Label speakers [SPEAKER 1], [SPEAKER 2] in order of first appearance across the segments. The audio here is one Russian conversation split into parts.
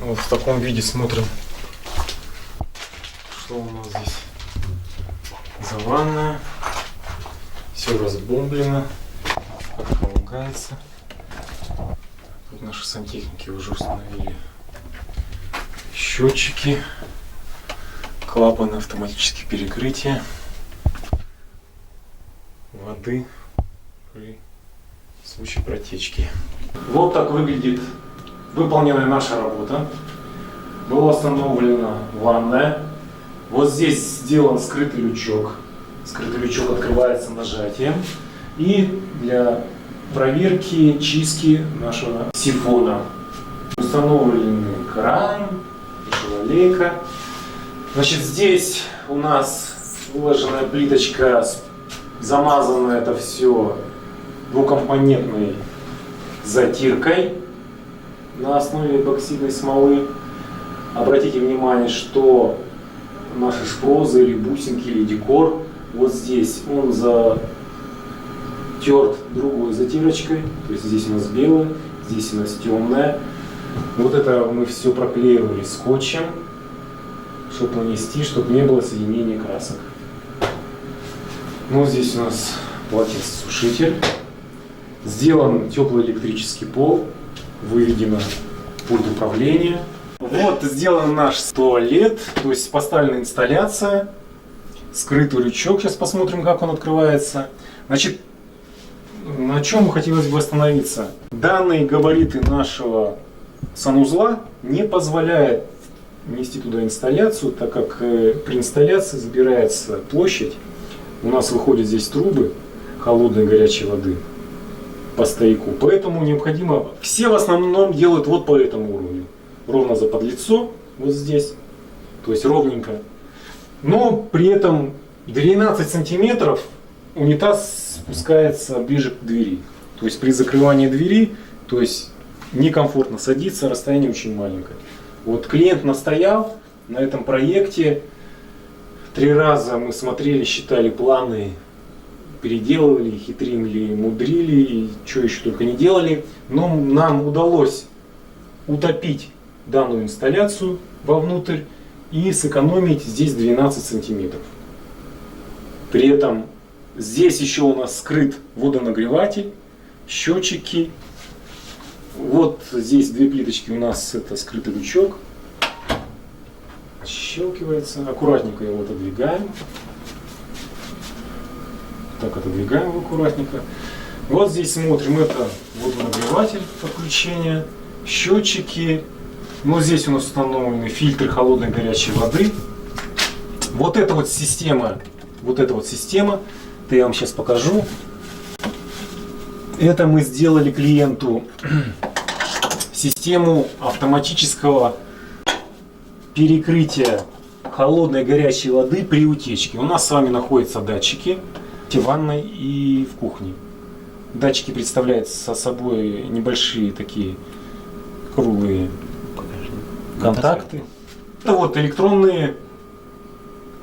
[SPEAKER 1] Вот в таком виде смотрим, что у нас здесь за ванная. Все разбомблено, располагается. Тут наши сантехники уже установили счетчики, клапаны, автоматические перекрытия воды при случае протечки. Вот так выглядит выполненная наша работа. Была установлена ванная. Вот здесь сделан скрытый лючок. Скрытый лючок открывается нажатием. И для проверки чистки нашего сифона установлены кран, лейка. Значит, здесь у нас выложенная плиточка, замазано это все двухкомпонентной затиркой на основе эпоксидной смолы. Обратите внимание, что наши шпрозы или бусинки или декор, вот здесь он затерт другой затирочкой, то есть здесь у нас белое, здесь у нас темное. Вот это мы все проклеивали скотчем, чтобы нанести, чтобы не было соединения красок. Ну, здесь у нас полотенцесушитель. Сделан теплый электрический пол, выведено пульт управления. Вот сделан наш туалет, то есть поставлена инсталляция, скрытый лючок. Сейчас посмотрим, как он открывается. Значит, на чем хотелось бы остановиться. Данные габариты нашего санузла не позволяют нести туда инсталляцию, так как при инсталляции забирается площадь. У нас выходят здесь трубы холодной и горячей воды по стояку. Поэтому необходимо... Все в основном делают вот по этому уровню. Ровно за подлицо, вот здесь. То есть ровненько. Но при этом 12 сантиметров унитаз спускается ближе к двери. То есть при закрывании двери, то есть некомфортно садиться, расстояние очень маленькое. Вот клиент настоял на этом проекте. 3 раза мы смотрели, считали планы, переделывали, хитрили, мудрили и что еще только не делали. Но нам удалось утопить данную инсталляцию вовнутрь и сэкономить здесь 12 сантиметров. При этом здесь еще у нас скрыт водонагреватель, счетчики. Вот здесь 2 плиточки у нас, это скрытый лючок. Щелкивается. Аккуратненько его отодвигаем. Так, отодвигаем его аккуратненько. Вот здесь смотрим, это водонагреватель подключения, счетчики. Но здесь у нас установлены фильтры холодной и горячей воды. Вот эта вот система, это я вам сейчас покажу. Это мы сделали клиенту систему автоматического перекрытия холодной и горячей воды при утечке. У нас с вами находятся датчики в ванной и в кухне. Датчики представляют собой небольшие такие круглые контакты. Это вот электронные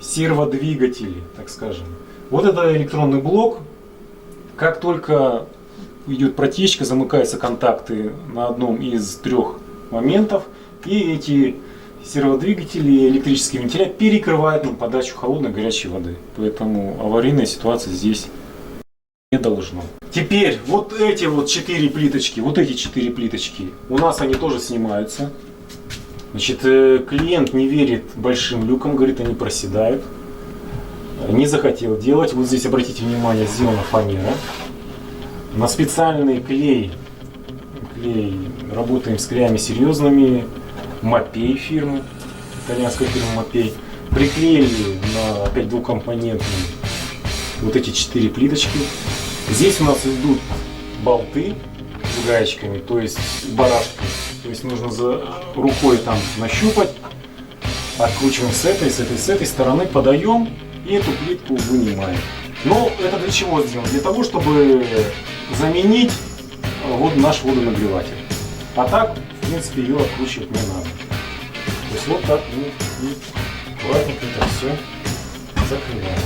[SPEAKER 1] серводвигатели, так скажем. Вот это электронный блок. Как только идет протечка, замыкаются контакты на одном из 3 моментов, и эти серводвигатели и электрические вентиля перекрывают нам подачу холодной и горячей воды. Поэтому аварийная ситуация здесь не должно. Теперь вот эти вот 4 плиточки, у нас они тоже снимаются. Значит, клиент не верит большим люкам, говорит, они проседают. Не захотел делать. Вот здесь, обратите внимание, сделана фанера. На специальный клей работаем с клеями серьезными. Мапей фирмы, итальянская фирма Мапей. Приклеили на опять двухкомпонентные вот эти 4 плиточки. Здесь у нас идут болты с гаечками, то есть барашки. То есть нужно за рукой там нащупать, откручиваем с этой стороны, подаем и эту плитку вынимаем. Но это для чего сделано? Для того, чтобы заменить вот наш водонагреватель. А так, в принципе, ее откручивать не надо. То есть вот так мы аккуратненько это все закрываем.